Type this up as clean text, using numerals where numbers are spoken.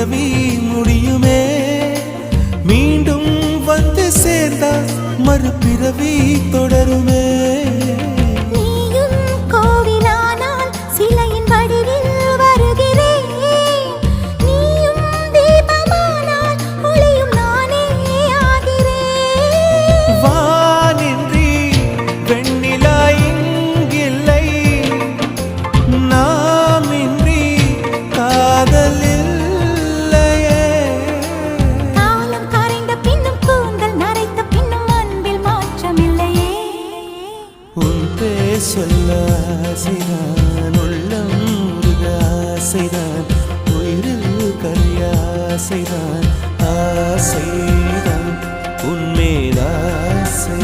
பிறவி முடியுமே மீண்டும் வந்து சேர்ந்தா மறுபிறவி தொடருமே சொல்ல ஆசைதான் உள்ளம் முருக ஆசைதான் உயிரில் கரிய ஆசைதான் ஆசைதான் உன்மேல் ஆசை